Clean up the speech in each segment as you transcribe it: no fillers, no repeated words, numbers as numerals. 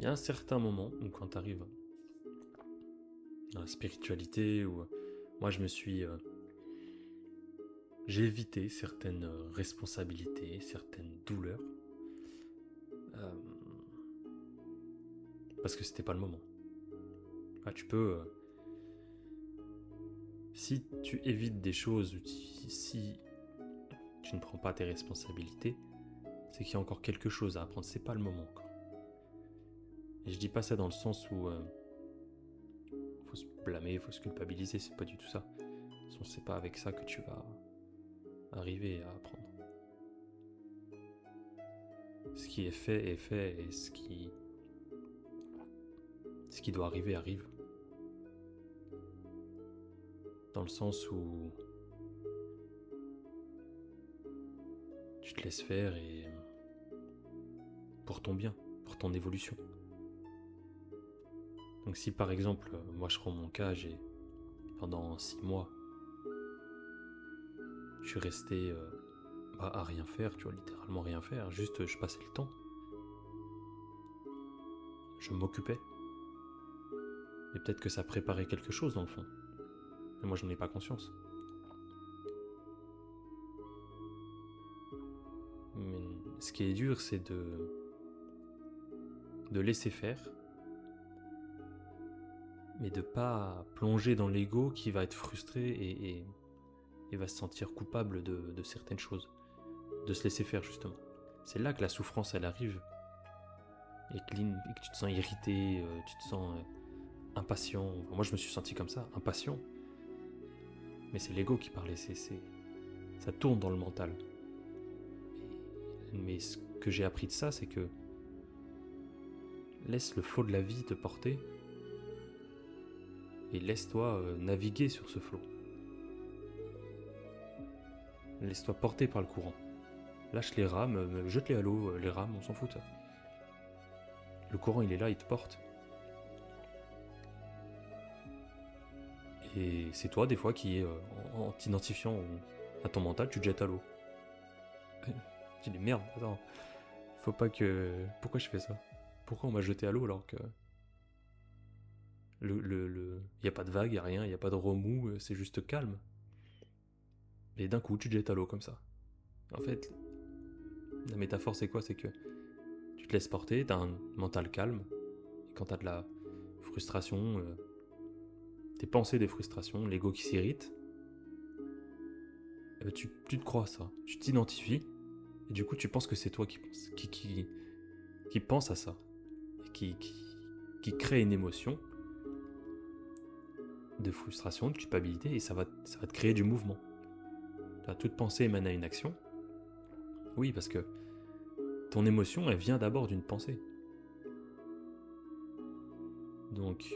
il y a un certain moment où quand tu arrives dans la spiritualité, où moi j'ai évité certaines responsabilités, certaines douleurs, euh, parce que c'était pas le moment. Tu peux, si tu évites des choses, si tu ne prends pas tes responsabilités, c'est qu'il y a encore quelque chose à apprendre, c'est pas le moment encore. Et je dis pas ça dans le sens où faut se blâmer, faut se culpabiliser, c'est pas du tout ça. De toute façon, c'est pas avec ça que tu vas arriver à apprendre. Ce qui est fait, et ce qui doit arriver, arrive. Dans le sens où tu te laisses faire et pour ton bien, pour ton évolution. Donc si par exemple, moi je prends mon cas, pendant 6 mois, je suis resté à rien faire, tu vois, littéralement rien faire, juste je passais le temps. Je m'occupais. Et peut-être que ça préparait quelque chose dans le fond. Mais moi je n'en ai pas conscience. Mais ce qui est dur, c'est de laisser faire, mais de pas plonger dans l'ego qui va être frustré et va se sentir coupable de certaines choses. De se laisser faire justement. C'est là que la souffrance elle arrive. Et que tu te sens irrité, tu te sens impatient. Enfin, moi je me suis senti comme ça, impatient. Mais c'est l'ego qui parlait, ça tourne dans le mental. Mais ce que j'ai appris de ça, c'est que laisse le flot de la vie te porter et laisse-toi naviguer sur ce flot. Laisse-toi porter par le courant. Lâche les rames, jette-les à l'eau, les rames, on s'en fout de ça. Le courant il est là, il te porte. Et c'est toi des fois qui en t'identifiant à ton mental, tu te jettes à l'eau. Tu dis merde, attends, faut pas que... Pourquoi je fais ça? Pourquoi on m'a jeté à l'eau alors que... Y a pas de vague, y a rien, y a pas de remous, c'est juste calme. Et d'un coup, tu te jettes à l'eau comme ça. En fait, la métaphore c'est quoi? C'est que tu te laisses porter, t'as un mental calme, et quand t'as de la frustration, tes pensées de frustration, l'ego qui s'irrite, tu te crois ça, tu t'identifies, et du coup tu penses que c'est toi qui pense à ça, qui crée une émotion de frustration, de culpabilité, et ça va te créer du mouvement. Toute pensée émane à une action. Oui, parce que ton émotion, elle vient d'abord d'une pensée. Donc,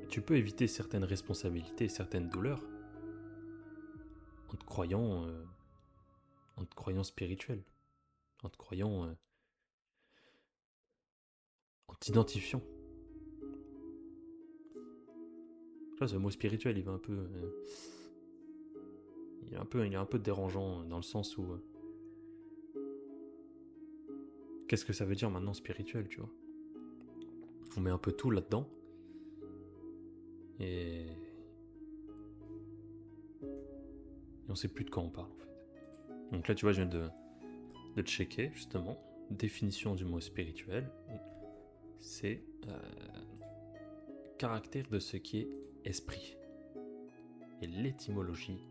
tu peux éviter certaines responsabilités, certaines douleurs, en te croyant spirituel, en te croyant, en t'identifiant. Tu vois, ce mot spirituel, il est un peu dérangeant dans le sens où qu'est-ce que ça veut dire maintenant spirituel, tu vois? On met un peu tout là-dedans et on sait plus de quoi on parle en fait. Donc là, tu vois, je viens de checker justement définition du mot spirituel. C'est caractère de ce qui est esprit. Et l'étymologie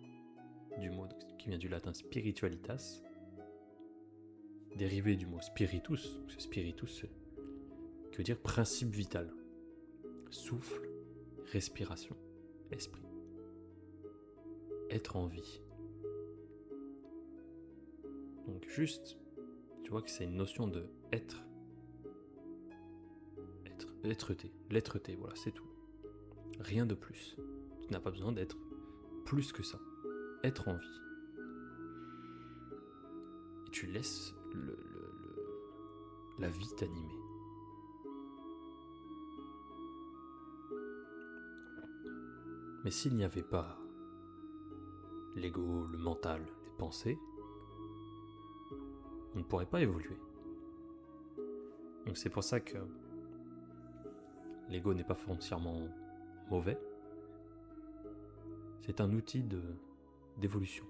du mot qui vient du latin spiritualitas, dérivé du mot spiritus. Donc spiritus, qui veut dire principe vital, souffle, respiration, esprit, être en vie. Donc juste, tu vois que c'est une notion de être, l'être-té, voilà, c'est tout. Rien de plus. Tu n'as pas besoin d'être plus que ça. Être en vie. Et tu laisses la vie t'animer. Mais s'il n'y avait pas l'ego, le mental, les pensées, on ne pourrait pas évoluer. Donc c'est pour ça que l'ego n'est pas foncièrement mauvais. C'est un outil d'évolution.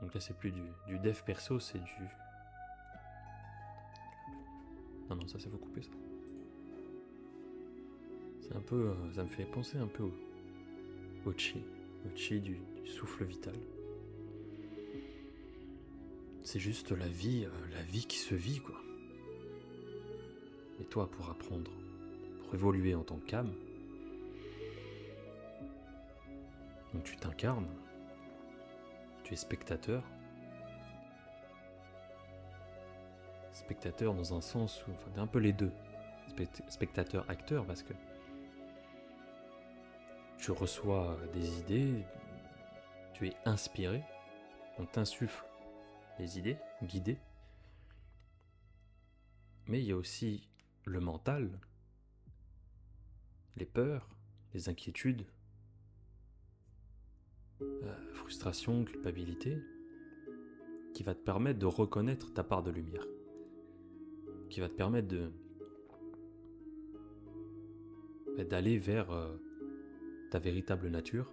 Donc là c'est plus du dev perso, c'est du... Non, ça faut couper ça. C'est un peu... ça me fait penser un peu au chi. Au chi du souffle vital. C'est juste la vie qui se vit, quoi. Et toi, pour apprendre, pour évoluer en tant qu'âme, donc tu t'incarnes, tu es spectateur. Spectateur dans un sens où, enfin, t'es un peu les deux. Spectateur-acteur, parce que tu reçois des idées, tu es inspiré, on t'insuffle les idées, guidées. Mais il y a aussi le mental, les peurs, les inquiétudes, frustration, culpabilité, qui va te permettre de reconnaître ta part de lumière, qui va te permettre d'aller vers ta véritable nature.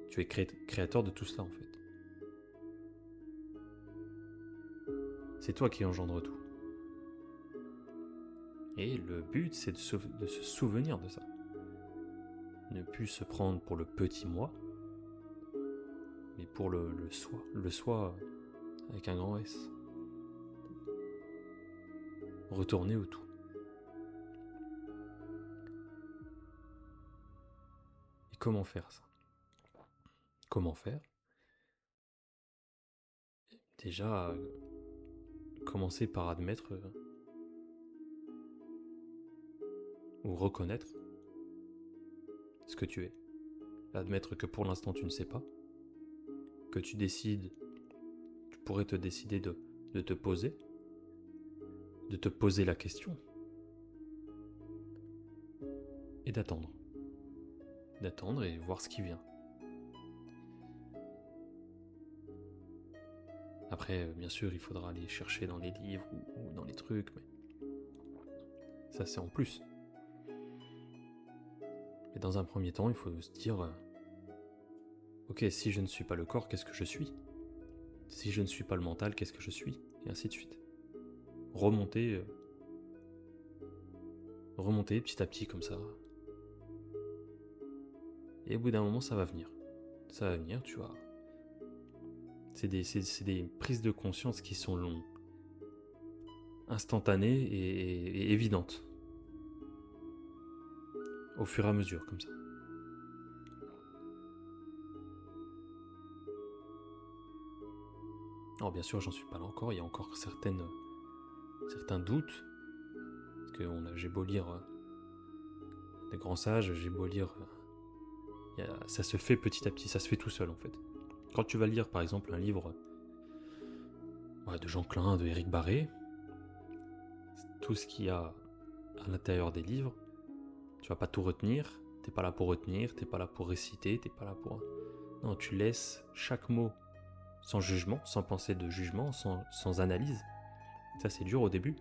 Tu es créateur de tout cela en fait. C'est toi qui engendre tout. Et le but, c'est de se souvenir de ça. Ne plus se prendre pour le petit moi, mais pour le soi. Le soi avec un grand S. Retourner au tout. Et comment faire ça ? Comment faire ? Déjà, commencer par admettre ou reconnaître ce que tu es. Admettre que pour l'instant tu ne sais pas, que tu pourrais te décider de te poser la question et d'attendre et voir ce qui vient. Après, bien sûr, il faudra aller chercher dans les livres ou dans les trucs, mais ça c'est en plus. Mais dans un premier temps, il faut se dire ok, si je ne suis pas le corps, qu'est-ce que je suis ? Si je ne suis pas le mental, qu'est-ce que je suis ? Et ainsi de suite. Remonter petit à petit comme ça. Et au bout d'un moment, ça va venir. Ça va venir, tu vois. C'est des prises de conscience qui sont longues, instantanées et évidentes. Au fur et à mesure, comme ça. Alors bien sûr, j'en suis pas là encore, il y a encore certains doutes. Parce que j'ai beau lire des grands sages, j'ai beau lire... ça se fait petit à petit, ça se fait tout seul en fait. Quand tu vas lire par exemple un livre de Jean Klein, de Éric Barré, tout ce qu'il y a à l'intérieur des livres, tu vas pas tout retenir, t'es pas là pour retenir, t'es pas là pour réciter, t'es pas là pour... Non, tu laisses chaque mot sans jugement, sans pensée de jugement, sans analyse. Ça c'est dur au début.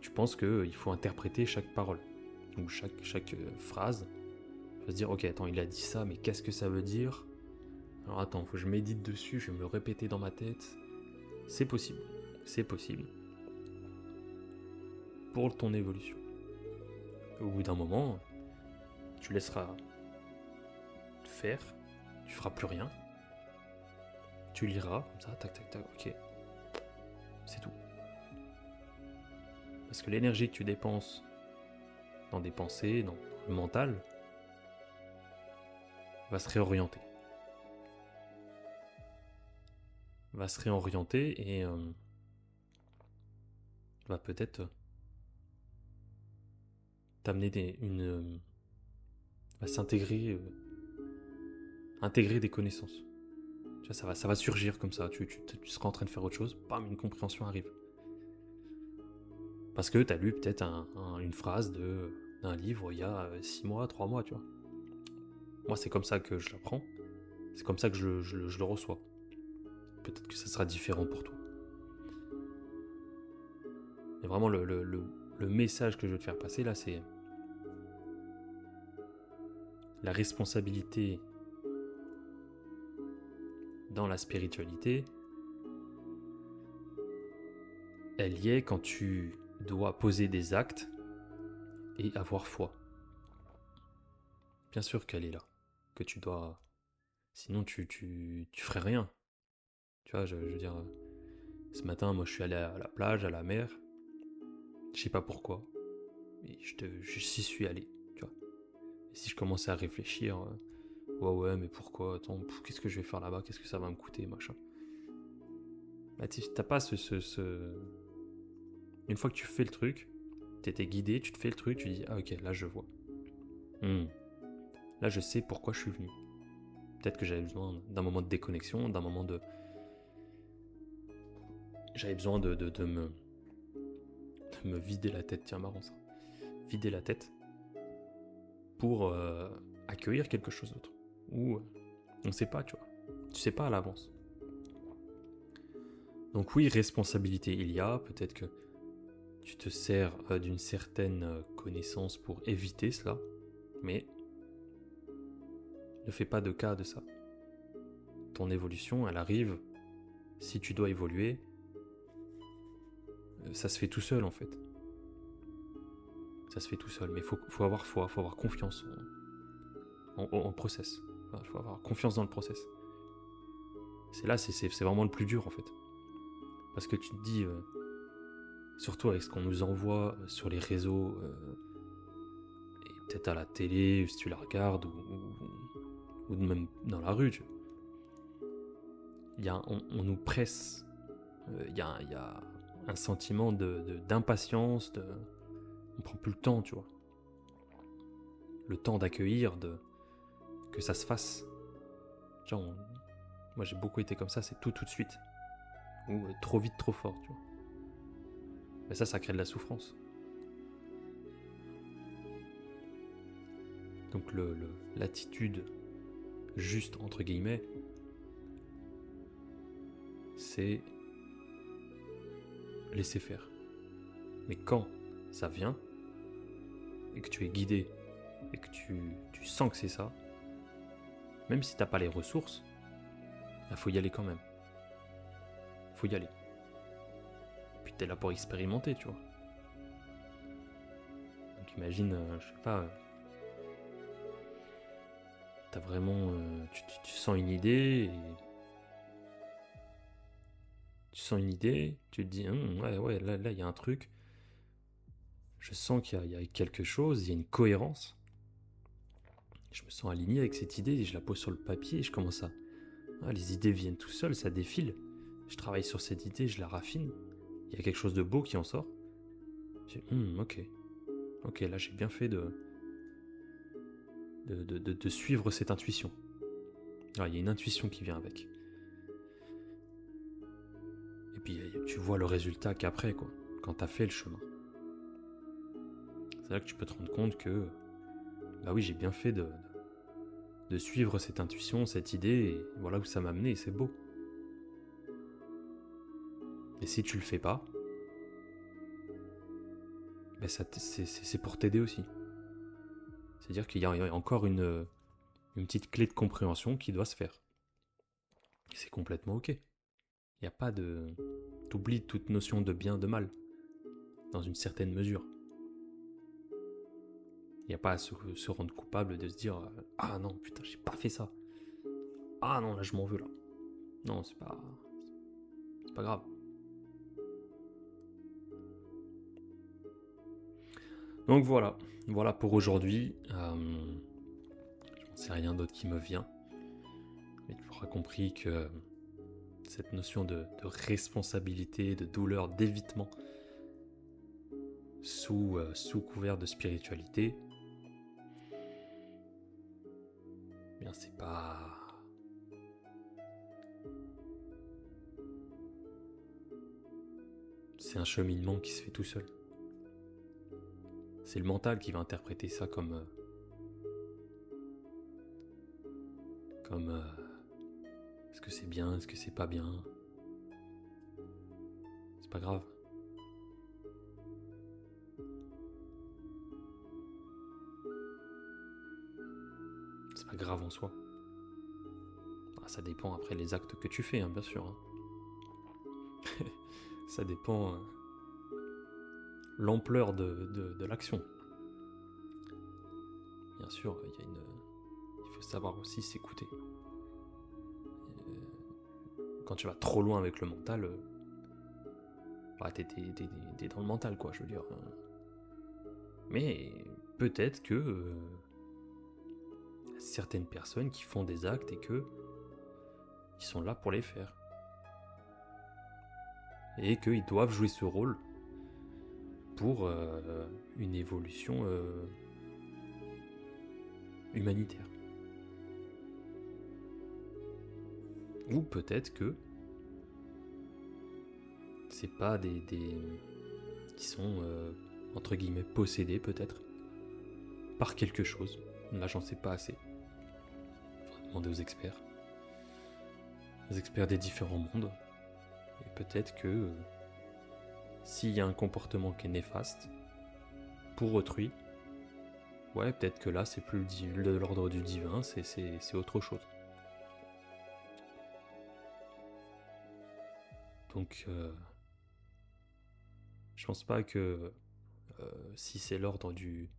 Tu penses qu'il faut interpréter chaque parole, ou chaque phrase. Il faut se dire, ok, attends, il a dit ça, mais qu'est-ce que ça veut dire ? Alors attends, faut que je médite dessus, je vais me le répéter dans ma tête. C'est possible. Pour ton évolution. Au bout d'un moment, tu laisseras faire, tu feras plus rien. Tu liras, comme ça, tac, ok. C'est tout. Parce que l'énergie que tu dépenses dans des pensées, dans le mental, va se réorienter. Et va peut-être t'amener va s'intégrer, intégrer des connaissances. Tu vois, ça va surgir comme ça. Tu seras en train de faire autre chose, bam, une compréhension arrive. Parce que t'as lu peut-être une phrase d'un livre il y a 6 mois, 3 mois, tu vois. Moi, c'est comme ça que je l'apprends. C'est comme ça que je le reçois. Peut-être que ça sera différent pour toi. Mais vraiment, le message que je veux te faire passer là, c'est la responsabilité dans la spiritualité. Elle y est quand tu dois poser des actes et avoir foi. Bien sûr qu'elle est là, que tu dois... Sinon, tu ferais rien. Tu vois, je veux dire, ce matin, moi, je suis allé à la plage, à la mer. Je sais pas pourquoi, mais j'y suis allé, tu vois. Et si je commençais à réfléchir, ouais, mais pourquoi, attends, qu'est-ce que je vais faire là-bas, qu'est-ce que ça va me coûter, machin. Bah, t'as pas Une fois que tu fais le truc, t'étais guidé, tu te fais le truc, tu dis, ah ok, là je vois. Là je sais pourquoi je suis venu. Peut-être que j'avais besoin d'un moment de déconnexion, d'un moment de... J'avais besoin de me vider la tête, tiens, marrant ça. Vider la tête pour accueillir quelque chose d'autre. Ou on sait pas, tu vois. Tu sais pas à l'avance. Donc oui, responsabilité il y a, peut-être que tu te sers d'une certaine connaissance pour éviter cela, mais ne fais pas de cas de ça. Ton évolution, elle arrive, si tu dois évoluer, ça se fait tout seul en fait. Ça se fait tout seul, mais il faut avoir foi, il faut avoir confiance en process. Il faut avoir confiance dans le process. C'est vraiment le plus dur en fait. Parce que tu te dis, surtout avec ce qu'on nous envoie sur les réseaux, et peut-être à la télé, si tu la regardes, ou même dans la rue, on nous presse, il y a un sentiment d'impatience, on prend plus le temps, tu vois. Le temps d'accueillir, que ça se fasse. Genre, moi j'ai beaucoup été comme ça, c'est tout de suite. Ou trop vite, trop fort, tu vois. Mais ça crée de la souffrance. Donc l'attitude juste, entre guillemets, c'est laisser faire. Mais quand ça vient, et que tu es guidé, et que tu sens que c'est ça, même si t'as pas les ressources, il faut y aller quand même. Faut y aller. Puis t'es là pour expérimenter, tu vois. Donc imagine, je sais pas, t'as vraiment, tu sens une idée, tu te dis, ouais, là il y a un truc, je sens qu'il y a quelque chose, il y a une cohérence. Je me sens aligné avec cette idée, et je la pose sur le papier, et je commence à... les idées viennent tout seules, ça défile. Je travaille sur cette idée, je la raffine. Il y a quelque chose de beau qui en sort. Je dis, ok, là j'ai bien fait de suivre cette intuition. Alors, il y a une intuition qui vient avec. Et puis tu vois le résultat qu'après, quoi, quand t'as fait le chemin. C'est là que tu peux te rendre compte que, bah oui, j'ai bien fait de suivre cette intuition, cette idée, et voilà où ça m'a amené, et c'est beau. Et si tu le fais pas, ben c'est pour t'aider aussi. C'est-à-dire qu'il y a encore une petite clé de compréhension qui doit se faire. Et c'est complètement ok. Il n'y a pas de... T'oublies toute notion de bien, de mal, dans une certaine mesure. Il n'y a pas à se rendre coupable de se dire « Ah non, putain, j'ai pas fait ça. Ah non, là, je m'en veux, là. » Non, c'est pas grave. Donc voilà pour aujourd'hui. Je n'en sais rien d'autre qui me vient. Mais tu auras compris que cette notion de responsabilité, de douleur, d'évitement sous couvert de spiritualité, bien c'est pas... C'est un cheminement qui se fait tout seul. C'est le mental qui va interpréter ça comme Est-ce que c'est bien? Est-ce que c'est pas bien? C'est pas grave. C'est pas grave en soi. Ça dépend après les actes que tu fais, hein, bien sûr. Hein. Ça dépend l'ampleur de l'action. Bien sûr, il faut savoir aussi s'écouter. Quand tu vas trop loin avec le mental, t'es dans le mental, quoi, je veux dire. Mais peut-être que certaines personnes qui font des actes et que ils sont là pour les faire. Et qu'ils doivent jouer ce rôle pour une évolution humanitaire. Ou peut-être que c'est pas qui sont entre guillemets possédés peut-être par quelque chose. Là j'en sais pas assez. Faudra demander aux experts. Les experts des différents mondes. Et peut-être que s'il y a un comportement qui est néfaste pour autrui, ouais, peut-être que là c'est plus de l'ordre du divin, c'est autre chose. Donc je pense pas que si c'est l'ordre du...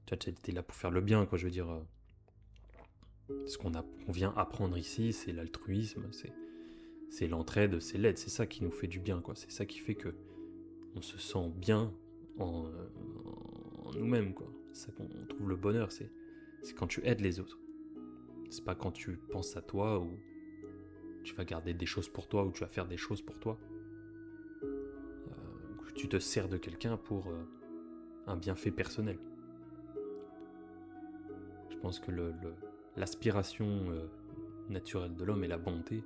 T'es là pour faire le bien, quoi, je veux dire. Ce qu'on vient apprendre ici, c'est l'altruisme, c'est l'entraide, c'est l'aide, c'est ça qui nous fait du bien, quoi. C'est ça qui fait que on se sent bien en nous-mêmes, quoi. C'est ça qu'on trouve le bonheur, c'est quand tu aides les autres. C'est pas quand tu penses à toi ou tu vas garder des choses pour toi ou tu vas faire des choses pour toi. Tu te sers de quelqu'un pour un bienfait personnel. Je pense que l'aspiration naturelle de l'homme est la bonté,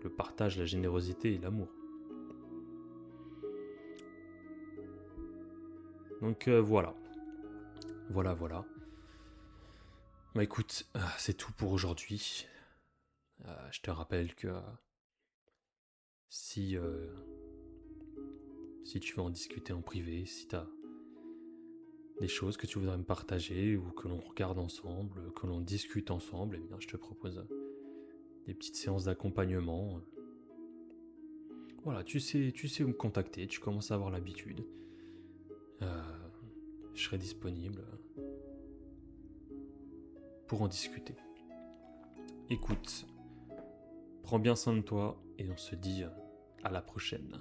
le partage, la générosité et l'amour. Donc voilà. Voilà. Bah écoute, c'est tout pour aujourd'hui. Je te rappelle que si tu veux en discuter en privé, si tu as des choses que tu voudrais me partager ou que l'on regarde ensemble, que l'on discute ensemble, eh bien je te propose des petites séances d'accompagnement. Voilà, tu sais où me contacter, tu commences à avoir l'habitude. Je serai disponible pour en discuter. Écoute, prends bien soin de toi et on se dit à la prochaine.